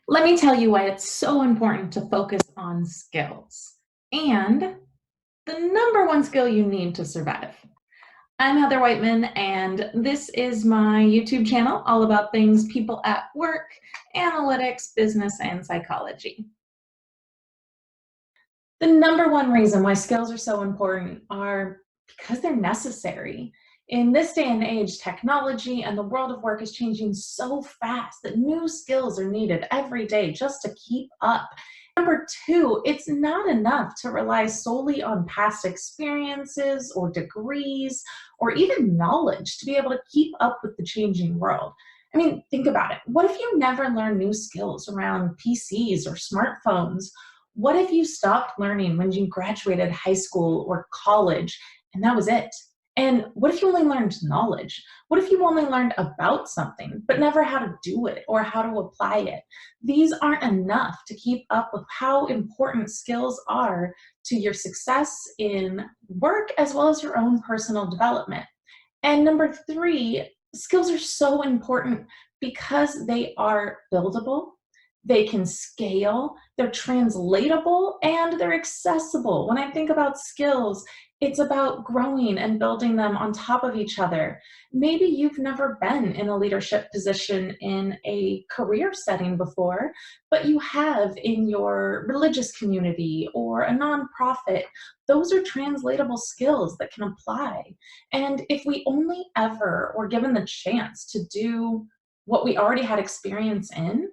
Let me tell you why it's so important to focus on skills and the number one skill you need to survive. I'm Heather Whiteman, and this is my YouTube channel all about things people at work, analytics, business, and psychology. The number one reason why skills are so important are because they're necessary. In this day and age, technology and the world of work is changing so fast that new skills are needed every day just to keep up. Number two, it's not enough to rely solely on past experiences or degrees or even knowledge to be able to keep up with the changing world. I mean, think about it. What if you never learn new skills around PCs or smartphones? What if you stopped learning when you graduated high school or college and that was it? And what if you only learned knowledge? What if you only learned about something, but never how to do it or how to apply it? These aren't enough to keep up with how important skills are to your success in work as well as your own personal development. And number three, skills are so important because they are buildable, they can scale, they're translatable, and they're accessible. When I think about skills, it's about growing and building them on top of each other. Maybe you've never been in a leadership position in a career setting before, but you have in your religious community or a nonprofit. Those are translatable skills that can apply. And if we only ever were given the chance to do what we already had experience in,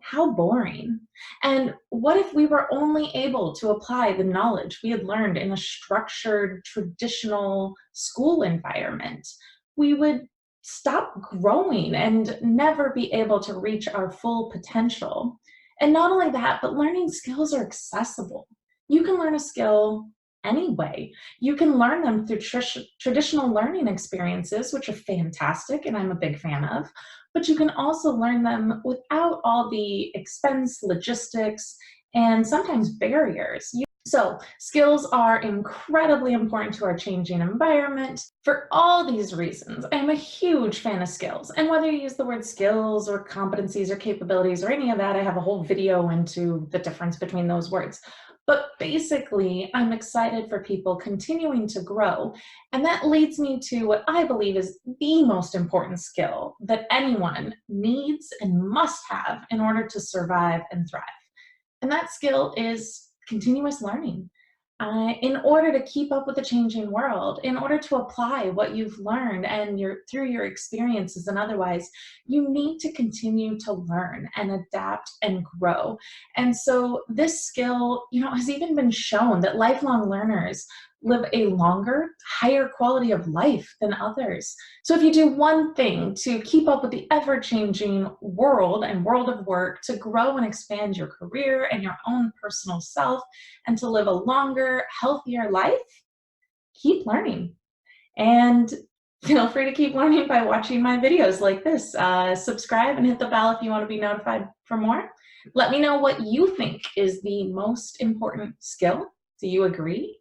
how boring. And what if we were only able to apply the knowledge we had learned in a structured, traditional school environment? We would stop growing and never be able to reach our full potential. And not only that, but learning skills are accessible. You can learn a skill anyway. You can learn them through traditional learning experiences, which are fantastic and I'm a big fan of, but you can also learn them without all the expense, logistics, and sometimes barriers. So skills are incredibly important to our changing environment. For all these reasons, I'm a huge fan of skills. And whether you use the word skills or competencies or capabilities or any of that, I have a whole video into the difference between those words. But basically, I'm excited for people continuing to grow. And that leads me to what I believe is the most important skill that anyone needs and must have in order to survive and thrive. And that skill is continuous learning. In order to keep up with the changing world, in order to apply what you've learned and through your experiences and otherwise, you need to continue to learn and adapt and grow. And so this skill, has even been shown that lifelong learners live a longer, higher quality of life than others. So if you do one thing to keep up with the ever-changing world and world of work, to grow and expand your career and your own personal self, and to live a longer, healthier life, keep learning. And feel free to keep learning by watching my videos like this. Subscribe and hit the bell if you want to be notified for more. Let me know what you think is the most important skill. Do you agree?